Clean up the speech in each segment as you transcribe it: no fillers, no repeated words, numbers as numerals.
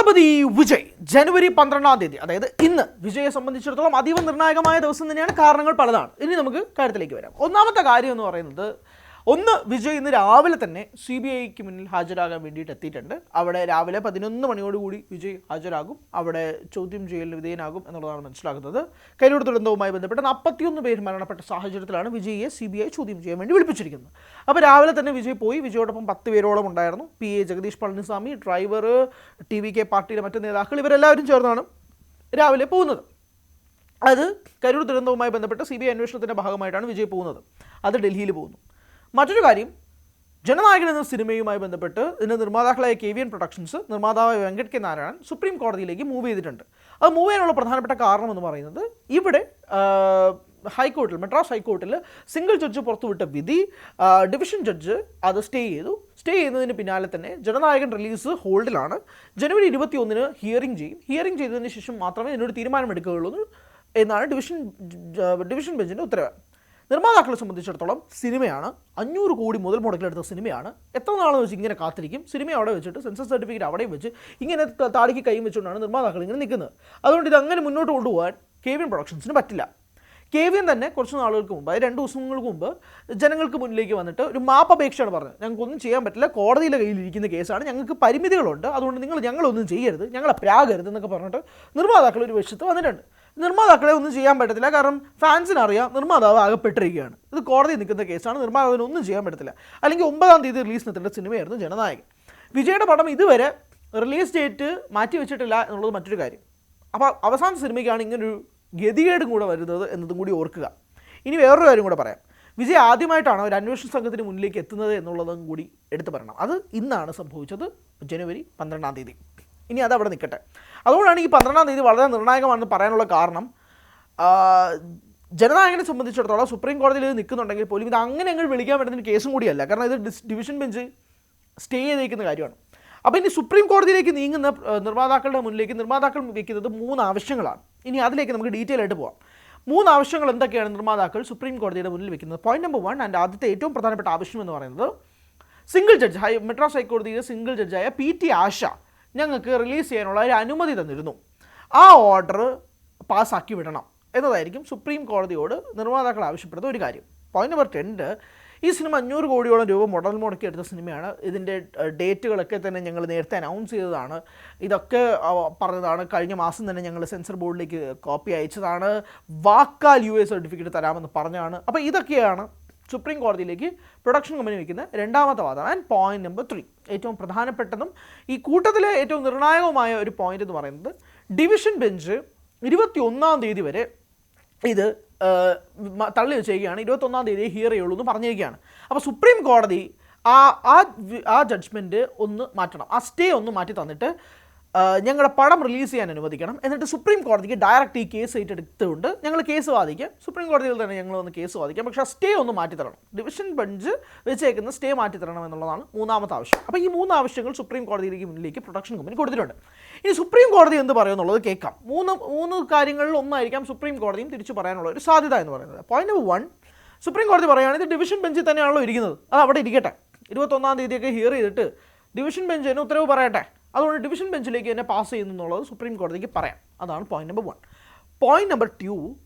തളപതി വിജയ് ജനുവരി 12-ാം തീയതി, അതായത് ഇന്ന് വിജയെ സംബന്ധിച്ചിടത്തോളം അതീവ നിർണായകമായ ദിവസം തന്നെയാണ്. കാരണങ്ങൾ പലതാണ്. ഇനി നമുക്ക് കാര്യത്തിലേക്ക് വരാം. ഒന്നാമത്തെ കാര്യം എന്ന് പറയുന്നത്, വിജയ് ഇന്ന് രാവിലെ തന്നെ CBIക്ക് മുന്നിൽ ഹാജരാകാൻ വേണ്ടിയിട്ട് എത്തിയിട്ടുണ്ട്. അവിടെ രാവിലെ 11 മണിയോടുകൂടി വിജയ് ഹാജരാകും. അവിടെ ചോദ്യം ചെയ്യലിന് വിധേയനാകും എന്നുള്ളതാണ് മനസ്സിലാക്കുന്നത്. കൈലൂർ ദുരന്തവുമായി ബന്ധപ്പെട്ട് 41 പേര് മരണപ്പെട്ട സാഹചര്യത്തിലാണ് വിജയിയെ CBI ചോദ്യം ചെയ്യാൻ വേണ്ടി വിളിപ്പിച്ചിരിക്കുന്നത്. അപ്പോൾ രാവിലെ തന്നെ വിജയ് പോയി. വിജയോടൊപ്പം 10 പേരോളം ഉണ്ടായിരുന്നു. PA Jagadish Palaniswami, driver, TVK പാർട്ടിയിലെ മറ്റ് നേതാക്കൾ, ഇവരെല്ലാവരും ചേർന്നാണ് രാവിലെ പോകുന്നത്. അത് കരൂർ ദുരന്തവുമായി ബന്ധപ്പെട്ട് CBI അന്വേഷണത്തിൻ്റെ ഭാഗമായിട്ടാണ് വിജയ് പോകുന്നത്. അത് ഡൽഹിയിൽ പോകുന്നു. മറ്റൊരു കാര്യം, ജനനായകൻ എന്ന സിനിമയുമായി ബന്ധപ്പെട്ട് ഇതിൻ്റെ നിർമ്മാതാക്കളായ KVN പ്രൊഡക്ഷൻസ്, നിർമ്മാതാവായ വെങ്കട് കെ നാരായണൻ സുപ്രീം കോടതിയിലേക്ക് മൂവ് ചെയ്തിട്ടുണ്ട്. അത് മൂവ് ചെയ്യാനുള്ള പ്രധാനപ്പെട്ട കാരണം എന്ന് പറയുന്നത്, ഇവിടെ ഹൈക്കോർട്ടിൽ, മദ്രാസ് ഹൈക്കോർട്ടിൽ സിംഗിൾ ജഡ്ജ് പുറത്തുവിട്ട വിധി ഡിവിഷൻ ജഡ്ജ് അത് സ്റ്റേ ചെയ്തു. സ്റ്റേ ചെയ്യുന്നതിന് പിന്നാലെ തന്നെ ജനനായകൻ റിലീസ് ഹോൾഡിലാണ്. ജനുവരി 21-ന് ഹിയറിംഗ് ചെയ്യും. ഹിയറിംഗ് ചെയ്തതിന് ശേഷം മാത്രമേ ഇതിനൊരു തീരുമാനമെടുക്കുകയുള്ളൂ എന്നാണ് ഡിവിഷൻ ബെഞ്ചിൻ്റെ ഉത്തരവ്. നിർമ്മാതാക്കളെ സംബന്ധിച്ചിടത്തോളം സിനിമയാണ്, 500 കോടി മുതൽ മുടക്കിലെടുത്ത സിനിമയാണ്. എത്ര നാളെന്ന് വെച്ച് ഇങ്ങനെ കാത്തിരിക്കും? സിനിമ അവിടെ വെച്ചിട്ട് സെൻസസ് സർട്ടിഫിക്കറ്റ് അവിടെയും വെച്ച് ഇങ്ങനെ താടിക്ക് കൈയും വെച്ചുകൊണ്ടാണ് നിർമ്മാതാക്കൾ ഇങ്ങനെ നിൽക്കുന്നത്. അതുകൊണ്ട് ഇതങ്ങനെ മുന്നോട്ട് കൊണ്ടുപോകാൻ KVN പ്രൊഡക്ഷൻസിന് പറ്റില്ല. KVN തന്നെ കുറച്ച് നാളുകൾക്ക് മുമ്പ്, 2 ദിവസങ്ങൾക്ക് മുമ്പ് ജനങ്ങൾക്ക് മുന്നിലേക്ക് വന്നിട്ട് ഒരു മാപ്പപേക്ഷയാണ് പറഞ്ഞത്. ഞങ്ങൾക്കൊന്നും ചെയ്യാൻ പറ്റില്ല, കോടതിയുടെ കയ്യിലിരിക്കുന്ന കേസാണ്, ഞങ്ങൾക്ക് പരിമിതികളുണ്ട്, അതുകൊണ്ട് ഞങ്ങളൊന്നും ചെയ്യരുത്, ഞങ്ങളെ പ്രാകരുത് എന്നൊക്കെ പറഞ്ഞിട്ട് നിർമ്മാതാക്കൾ ഒരു വശത്ത് വന്നിട്ടുണ്ട്. നിർമ്മാതാക്കളെ ഒന്നും ചെയ്യാൻ പറ്റത്തില്ല, കാരണം ഫാൻസിന് അറിയാം നിർമ്മാതാവ് ആകപ്പെട്ടിരിക്കുകയാണ്. ഇത് കോടതി നിൽക്കുന്ന കേസാണ്, നിർമ്മാതാവിന് ഒന്നും ചെയ്യാൻ പറ്റത്തില്ല. അല്ലെങ്കിൽ 9-ാം തീയതി റിലീസിനെത്തേണ്ട സിനിമയായിരുന്നു ജനനായകൻ. വിജയുടെ പടം ഇതുവരെ റിലീസ് ഡേറ്റ് മാറ്റി വെച്ചിട്ടില്ല എന്നുള്ളത് മറ്റൊരു കാര്യം. അപ്പോൾ അവസാന സിനിമയ്ക്കാണ് ഇങ്ങനൊരു ഗതികേടും കൂടെ വരുന്നത് എന്നതും കൂടി ഓർക്കുക. ഇനി വേറൊരു കാര്യം കൂടെ പറയാം. വിജയ് ആദ്യമായിട്ടാണ് ഒരു അന്വേഷണ സംഘത്തിന് മുന്നിലേക്ക് എത്തുന്നത് എന്നുള്ളതും കൂടി എടുത്തു പറയണം. അത് ഇന്നാണ് സംഭവിച്ചത്, ജനുവരി 12-ാം തീയതി. ഇനി അതവിടെ നിൽക്കട്ടെ. അതുകൊണ്ടാണ് ഈ 12-ാം തീയതി വളരെ നിർണായകമാണെന്ന് പറയാനുള്ള കാരണം. ജനനായകനെ സംബന്ധിച്ചിടത്തോളം സുപ്രീം കോടതിയിൽ ഇത് നിൽക്കുന്നുണ്ടെങ്കിൽ പോലും ഇത് അങ്ങനെ അങ്ങ് വിളിക്കാൻ പറ്റുന്ന കേസും കൂടിയല്ല, കാരണം ഇത് ഡിവിഷൻ ബെഞ്ച് സ്റ്റേ ചെയ്തേക്കുന്ന കാര്യമാണ്. അപ്പോൾ ഇനി സുപ്രീം കോടതിയിലേക്ക് നീങ്ങുന്ന നിർമ്മാതാക്കളുടെ മുന്നിലേക്ക് നിർമ്മാതാക്കൾ വയ്ക്കുന്നത് 3 ആവശ്യങ്ങളാണ്. ഇനി അതിലേക്ക് നമുക്ക് ഡീറ്റെയിൽ ആയിട്ട് പോകാം. 3 ആവശ്യങ്ങൾ എന്തൊക്കെയാണ് നിർമ്മാതാക്കൾ സുപ്രീം കോടതിയുടെ മുന്നിൽ വയ്ക്കുന്നത്? പോയിന്റ് നമ്പർ 1 ആൻഡ് ആദ്യത്തെ ഏറ്റവും പ്രധാനപ്പെട്ട ആവശ്യം എന്ന് പറയുന്നത്, സിംഗിൾ ജഡ്ജ് മദ്രാസ് ഹൈക്കോടതിയിലെ സിംഗിൾ ജഡ്ജായ PT ആശ ഞങ്ങൾക്ക് റിലീസ് ചെയ്യാനുള്ള ഒരു അനുമതി തന്നിരുന്നു. ആ ഓർഡർ പാസ്സാക്കി വിടണം എന്നതായിരിക്കും സുപ്രീം കോടതിയോട് നിർമ്മാതാക്കൾ ആവശ്യപ്പെടുന്ന ഒരു കാര്യം. പോയിന്റ് നമ്പർ 2, ഈ സിനിമ 500 കോടിയോളം രൂപ മുടക്കി എടുത്ത സിനിമയാണ്. ഇതിൻ്റെ ഡേറ്റുകളൊക്കെ തന്നെ ഞങ്ങൾ നേരത്തെ അനൗൺസ് ചെയ്തതാണ്. ഇതൊക്കെ പറഞ്ഞതാണ്. കഴിഞ്ഞ മാസം തന്നെ ഞങ്ങൾ സെൻസർ ബോർഡിലേക്ക് കോപ്പി അയച്ചതാണ്. വാക്കാൽ UA സർട്ടിഫിക്കറ്റ് തരാമെന്ന് പറഞ്ഞാണ്. അപ്പോൾ ഇതൊക്കെയാണ് സുപ്രീം കോടതിയിലേക്ക് പ്രൊഡക്ഷൻ കമ്പനി വയ്ക്കുന്ന രണ്ടാമത്തെ വാദം. ആൻഡ് പോയിന്റ് നമ്പർ 3, ഏറ്റവും പ്രധാനപ്പെട്ടതും ഈ കൂട്ടത്തിലെ ഏറ്റവും നിർണായകമായ ഒരു പോയിന്റ് എന്ന് പറയുന്നത്, ഡിവിഷൻ ബെഞ്ച് 21-ാം തീയതി വരെ ഇത് തള്ളി വെച്ചേക്കുകയാണ്. 21-ാം തീയതി ഹിയർ ചെയ്യുള്ളൂ എന്ന് പറഞ്ഞിരിക്കുകയാണ്. അപ്പോൾ സുപ്രീം കോടതി ആ ജഡ്ജ്മെൻറ്റ് ഒന്ന് മാറ്റണം, ആ സ്റ്റേ ഒന്ന് മാറ്റി തന്നിട്ട് ഞങ്ങളുടെ പടം റിലീസ് ചെയ്യാൻ അനുവദിക്കണം. എന്നിട്ട് സുപ്രീം കോടതിക്ക് ഡയറക്റ്റ് ഈ കേസ് ഏറ്റെടുത്തുകൊണ്ട് ഞങ്ങൾ കേസ് വാദിക്കാം. സുപ്രീം കോടതിയിൽ തന്നെ ഞങ്ങൾ ഒന്ന് കേസ് വാദിക്കാം, പക്ഷേ ആ സ്റ്റേ ഒന്ന് മാറ്റി തരണം. ഡിവിഷൻ ബെഞ്ച് വെച്ചേക്കുന്ന സ്റ്റേ മാറ്റി തരണം എന്നുള്ളതാണ് 3-ാമത്തെ ആവശ്യം. അപ്പോൾ ഈ 3 ആവശ്യങ്ങൾ സുപ്രീം കോടതിയിലേക്ക് മുന്നിലേക്ക് പ്രൊഡക്ഷൻ കമ്പനി കൊടുത്തിട്ടുണ്ട്. ഇനി സുപ്രീം കോടതി എന്ത് പറയുമെന്നുള്ളത് കേൾക്കാം. 3 കാര്യങ്ങളിൽ ഒന്നായിരിക്കാം സുപ്രീം കോടതിയും തിരിച്ചു പറയാനുള്ള ഒരു സാധ്യത എന്ന് പറയുന്നത്. പോയിന്റ് നമ്പർ 1, സുപ്രീം കോടതി പറയുകയാണെങ്കിൽ ഇത് ഡിവിഷൻ ബെഞ്ചിൽ തന്നെയാണല്ലോ ഇരിക്കുന്നത്, അത് അവിടെ ഇരിക്കട്ടെ. 21-ാം തീയതിയൊക്കെ ഹിയർ ചെയ്തിട്ട് ഡിവിഷൻ ബെഞ്ച് തന്നെ ഉത്തരവ് പറയട്ടെ, അതുകൊണ്ട് ഡിവിഷൻ ബെഞ്ചിലേക്ക് തന്നെ പാസ് ചെയ്യുന്നു എന്നുള്ളത് സുപ്രീം കോടതിക്ക് പറയാം. അതാണ് പോയിന്റ് നമ്പർ 1. പോയിന്റ് നമ്പർ 2,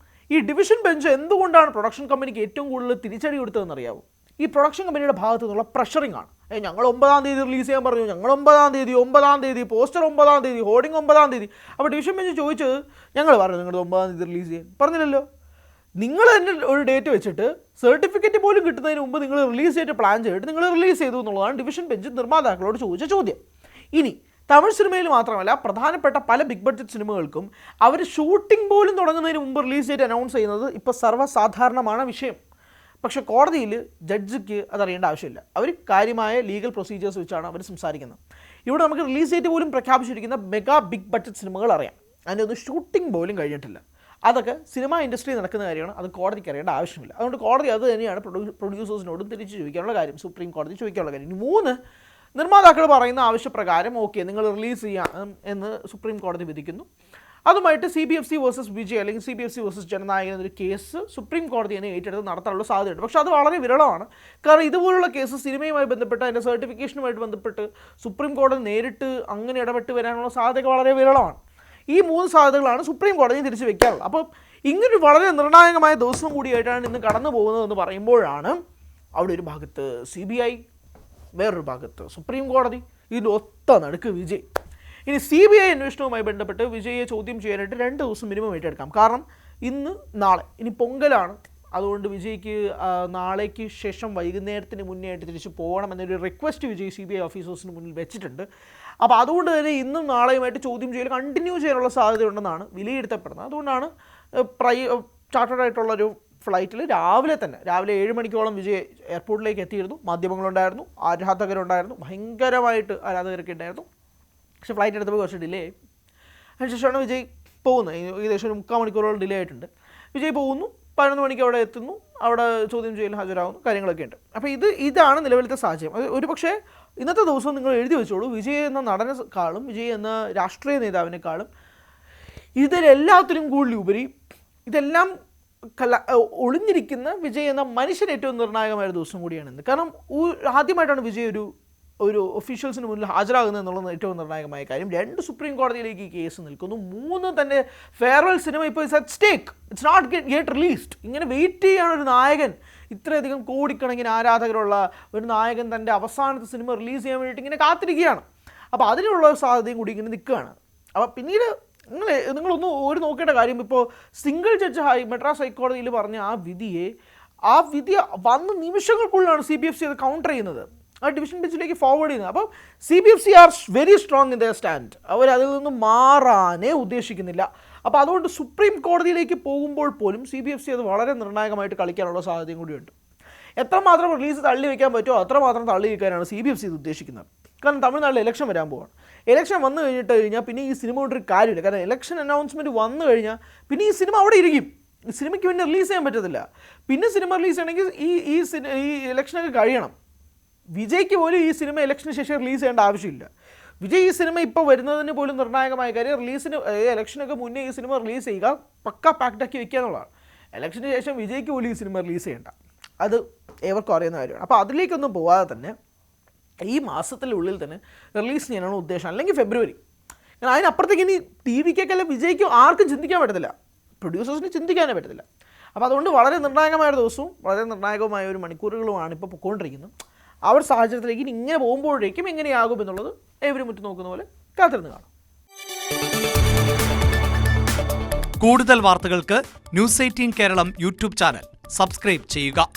ഈ ഡിവിഷൻ ബെഞ്ച് എന്തുകൊണ്ടാണ് പ്രൊഡക്ഷൻ കമ്പനിക്ക് ഏറ്റവും കൂടുതൽ തിരിച്ചടി കൊടുത്തതെന്ന് അറിയാമോ? ഈ പ്രൊഡക്ഷൻ കമ്പനിയുടെ ഭാഗത്തു നിന്നുള്ള പ്രഷറിംഗ് ആണ്. ഞങ്ങൾ 9-ാം തീയതി റിലീസ് ചെയ്യാൻ പറഞ്ഞു, ഞങ്ങൾ 9-ാം തീയതി പോസ്റ്റർ 9-ാം തീയതി, ഹോർഡിംഗ് 9-ാം തീയതി. അപ്പോൾ ഡിവിഷൻ ബെഞ്ച് ചോദിച്ചത്, ഞങ്ങൾ പറഞ്ഞു നിങ്ങളുടെ 9-ാം തീയതി റിലീസ് ചെയ്യാൻ പറഞ്ഞില്ലല്ലോ. നിങ്ങൾ തന്നെ ഒരു ഡേറ്റ് വെച്ചിട്ട് സർട്ടിഫിക്കറ്റ് പോലും കിട്ടുന്നതിന് മുമ്പ് നിങ്ങൾ റിലീസ് ചെയ്തിട്ട് പ്ലാൻ ചെയ്തിട്ട് നിങ്ങൾ റിലീസ് ചെയ്തു എന്നുള്ളതാണ് ഡിവിഷൻ ബെഞ്ച് നിർമ്മാതാക്കളോട് ചോദിച്ച ചോദ്യം. ഇനി തമിഴ് സിനിമയിൽ മാത്രമല്ല, പ്രധാനപ്പെട്ട പല ബിഗ് ബഡ്ജറ്റ് സിനിമകൾക്കും അവർ ഷൂട്ടിംഗ് പോലും തുടങ്ങുന്നതിന് മുമ്പ് റിലീസ് ഡേറ്റ് അനൗൺസ് ചെയ്യുന്നത് ഇപ്പോൾ സർവ്വസാധാരണമാണ് വിഷയം. പക്ഷേ കോടതിയിൽ ജഡ്ജിക്ക് അതറിയേണ്ട ആവശ്യമില്ല. അവർ കാര്യമായ ലീഗൽ പ്രൊസീജിയേഴ്സ് വെച്ചാണ് അവർ സംസാരിക്കുന്നത്. ഇവിടെ നമുക്ക് റിലീസ് ഡേറ്റ് പോലും പ്രഖ്യാപിച്ചിരിക്കുന്ന മെഗാ ബിഗ് ബഡ്ജറ്റ് സിനിമകൾ അറിയാം, അതിൻ്റെ ഒന്നും ഷൂട്ടിംഗ് പോലും കഴിഞ്ഞിട്ടില്ല. അതൊക്കെ സിനിമ ഇൻഡസ്ട്രി നടക്കുന്ന കാര്യമാണ്, അത് കോടതിക്ക് അറിയേണ്ട ആവശ്യമില്ല. അതുകൊണ്ട് കോടതി അത് തന്നെയാണ് പ്രൊഡ്യൂസേഴ്സിനോടും തിരിച്ച് ചോദിക്കാനുള്ള കാര്യം, സുപ്രീം കോടതി ചോദിക്കാനുള്ള കാര്യം. ഇനി 3, നിർമ്മാതാക്കൾ പറയുന്ന ആവശ്യപ്രകാരം ഓക്കെ നിങ്ങൾ റിലീസ് ചെയ്യാം എന്ന് സുപ്രീം കോടതി വിധിക്കുന്നു. അതുമായിട്ട് CBFC വേഴ്സസ് വിജയ് അല്ലെങ്കിൽ CBFC വേഴ്സസ് ജനനായകൻ എന്നൊരു കേസ് സുപ്രീം കോടതി തന്നെ ഏറ്റെടുത്ത് നടത്താനുള്ള സാധ്യതയുണ്ട്. പക്ഷേ അത് വളരെ വിരളമാണ്. കാരണം ഇതുപോലുള്ള കേസ് സിനിമയുമായി ബന്ധപ്പെട്ട് അതിൻ്റെ സർട്ടിഫിക്കേഷനുമായിട്ട് ബന്ധപ്പെട്ട് സുപ്രീം കോടതി നേരിട്ട് അങ്ങനെ ഇടപെട്ട് വരാനുള്ള സാധ്യത വളരെ വിരളമാണ്. ഈ 3 സാധ്യതകളാണ് സുപ്രീം കോടതി തിരിച്ചു വെക്കാറുള്ളത്. അപ്പോൾ ഇങ്ങനൊരു വളരെ നിർണായകമായ ദിവസം കൂടിയായിട്ടാണ് ഇന്ന് കടന്നു പോകുന്നതെന്ന് പറയുമ്പോഴാണ് അവിടെ ഒരു ഭാഗത്ത് CBI, വേറൊരു ഭാഗത്ത് സുപ്രീം കോടതി, ഇതിൻ്റെ ഒത്ത നടുക്ക് വിജയ്. ഇനി CBI അന്വേഷണവുമായി ബന്ധപ്പെട്ട് വിജയെ ചോദ്യം ചെയ്യാനായിട്ട് 2 ദിവസം മിനിമം ഏറ്റെടുക്കാം. കാരണം ഇന്ന് നാളെ ഇനി പൊങ്കലാണ്. അതുകൊണ്ട് വിജയ്ക്ക് നാളേക്ക് ശേഷം വൈകുന്നേരത്തിന് മുന്നേ ആയിട്ട് തിരിച്ച് പോകണം എന്നൊരു റിക്വസ്റ്റ് വിജയ് CBI ഓഫീസേഴ്സിന് മുന്നിൽ വെച്ചിട്ടുണ്ട്. അപ്പോൾ അതുകൊണ്ട് തന്നെ ഇന്നും നാളെയുമായിട്ട് ചോദ്യം ചെയ്യൽ കണ്ടിന്യൂ ചെയ്യാനുള്ള സാധ്യതയുണ്ടെന്നാണ് വിലയിരുത്തപ്പെടുന്നത്. അതുകൊണ്ടാണ് ചാർട്ടേഡ് ആയിട്ടുള്ളൊരു ഫ്ലൈറ്റിൽ രാവിലെ 7 മണിക്കോളം വിജയ് എയർപോർട്ടിലേക്ക് എത്തിയിരുന്നു. മാധ്യമങ്ങളുണ്ടായിരുന്നു, ആരാധകരുണ്ടായിരുന്നു, ഭയങ്കരമായിട്ട് ആരാധകരൊക്കെ ഉണ്ടായിരുന്നു. പക്ഷേ ഫ്ലൈറ്റ് എടുത്തപ്പോൾ കുറച്ച് ഡിലേ ആയി. അതിനുശേഷമാണ് വിജയ് പോകുന്നത്. ഏകദേശം ഒരു 3/4 മണിക്കൂറോളം ഡിലേ ആയിട്ടുണ്ട്. വിജയ് പോകുന്നു, 11 മണിക്ക് അവിടെ എത്തുന്നു, അവിടെ ചോദ്യം ചെയ്യൽ ഹാജരാകുന്നു, കാര്യങ്ങളൊക്കെ ഉണ്ട്. അപ്പോൾ ഇതാണ് നിലവിലത്തെ സാഹചര്യം. അത് ഒരു പക്ഷേ ഇന്നത്തെ ദിവസം നിങ്ങൾ എഴുതി വെച്ചോളൂ, വിജയ് എന്ന നടനെക്കാളും വിജയ് എന്ന രാഷ്ട്രീയ നേതാവിനേക്കാളും ഇതിലെല്ലാത്തിനും കൂടുതലുപരി ഇതെല്ലാം ഒളിഞ്ഞിരിക്കുന്ന വിജയ് എന്ന മനുഷ്യൻ ഏറ്റവും നിർണായകമായ ഒരു ദിവസം കൂടിയാണിന്ന്. കാരണം ആദ്യമായിട്ടാണ് വിജയ് ഒരു ഒഫീഷ്യൽസിന് മുന്നിൽ ഹാജരാകുന്നത് എന്നുള്ളത് ഏറ്റവും നിർണായകമായ കാര്യം. 2 സുപ്രീം കോടതിയിലേക്ക് ഈ കേസ് നിൽക്കുന്നു. 3 തന്നെ ഫെയർവെൽ സിനിമ ഇപ്പോൾ it's at stake, it's not get released. ഇങ്ങനെ വെയിറ്റ് ചെയ്യാണ് ഒരു നായകൻ, ഇത്രയധികം കോടിക്കണക്കിന് ആരാധകരുള്ള ഒരു നായകൻ തൻ്റെ അവസാനത്തെ സിനിമ റിലീസ് ചെയ്യാൻ വേണ്ടിയിട്ട് ഇങ്ങനെ കാത്തിരിക്കുകയാണ്. അപ്പോൾ അതിനുള്ള സാധ്യതയും കൂടി ഇങ്ങനെ നിൽക്കുകയാണ്. അപ്പോൾ പിന്നീട് നിങ്ങളൊന്ന് നോക്കേണ്ട കാര്യം, ഇപ്പോൾ സിംഗിൾ ജഡ്ജ് മദ്രാസ് ഹൈക്കോടതിയിൽ പറഞ്ഞ ആ വിധി വന്ന നിമിഷങ്ങൾക്കുള്ളിലാണ് CBFC അത് കൗണ്ടർ ചെയ്യുന്നത്, ആ ഡിവിഷൻ ബെഞ്ചിലേക്ക് ഫോർവേഡ് ചെയ്യുന്നത്. അപ്പോൾ CBFC are very strong in the stand. അവർ അതിൽ നിന്നും മാറാനേ ഉദ്ദേശിക്കുന്നില്ല. അപ്പോൾ അതുകൊണ്ട് സുപ്രീം കോടതിയിലേക്ക് പോകുമ്പോൾ പോലും CBFC അത് വളരെ നിർണായകമായിട്ട് കളിക്കാനുള്ള സാധ്യതയും കൂടിയുണ്ട്. എത്രമാത്രം റിലീസ് തള്ളി വയ്ക്കാൻ പറ്റുമോ അത്രമാത്രം തള്ളി വയ്ക്കാനാണ് CBFC ഇത് ഉദ്ദേശിക്കുന്നത്. കാരണം തമിഴ്നാട്ടിൽ ഇലക്ഷൻ വരാൻ പോവാണ്. ഇലക്ഷൻ വന്നു കഴിഞ്ഞാൽ പിന്നെ ഈ സിനിമ കൊണ്ടൊരു കാര്യമില്ല. കാരണം ഇലക്ഷൻ അനൗൺസ്മെൻറ്റ് വന്നു കഴിഞ്ഞാൽ പിന്നെ ഈ സിനിമ അവിടെ ഇരിക്കും. സിനിമയ്ക്ക് പിന്നെ റിലീസ് ചെയ്യാൻ പറ്റത്തില്ല. പിന്നെ സിനിമ റിലീസ് ചെയ്യണമെങ്കിൽ ഈ ഇലക്ഷനൊക്കെ കഴിയണം. വിജയ്ക്ക് പോലും ഈ സിനിമ ഇലക്ഷന് ശേഷം റിലീസ് ചെയ്യേണ്ട ആവശ്യമില്ല. വിജയ് ഈ സിനിമ ഇപ്പോൾ വരുന്നതിന് പോലും നിർണായകമായ കാര്യം ഇലക്ഷനൊക്കെ മുന്നേ ഈ സിനിമ റിലീസ് ചെയ്യുക, പക്ക പാക്റ്റാക്കി വെക്കുക എന്നുള്ളതാണ്. ഇലക്ഷന് ശേഷം വിജയ്ക്ക് പോലും ഈ സിനിമ റിലീസ് ചെയ്യേണ്ട, അത് ഏവർക്കും അറിയുന്ന കാര്യമാണ്. അപ്പോൾ അതിലേക്കൊന്നും പോകാതെ തന്നെ ഈ മാസത്തിനുള്ളിൽ തന്നെ റിലീസ് ചെയ്യാനാണ് ഉദ്ദേശം, അല്ലെങ്കിൽ ഫെബ്രുവരി. കാരണം അതിനപ്പുറത്തേക്ക് ഇനി TVക്കൊക്കെ വിജയ്ക്കും ആർക്കും ചിന്തിക്കാൻ പറ്റത്തില്ല, പ്രൊഡ്യൂസേഴ്സിന് ചിന്തിക്കാനേ പറ്റത്തില്ല. അപ്പോൾ അതുകൊണ്ട് വളരെ നിർണായകമായ ഒരു ദിവസവും വളരെ നിർണായകമായ ഒരു മണിക്കൂറുകളുമാണ് ഇപ്പോൾ പൊയ്ക്കൊണ്ടിരിക്കുന്നത്. ആ ഒരു സാഹചര്യത്തിലേക്ക് ഇനി ഇങ്ങനെ പോകുമ്പോഴേക്കും എങ്ങനെയാകും എന്നുള്ളത് ഏവരും മുറ്റി നോക്കുന്ന പോലെ കാത്തിരുന്ന് കാണാം. കൂടുതൽ വാർത്തകൾക്ക് News 18 Keralam YouTube channel subscribe ചെയ്യുക.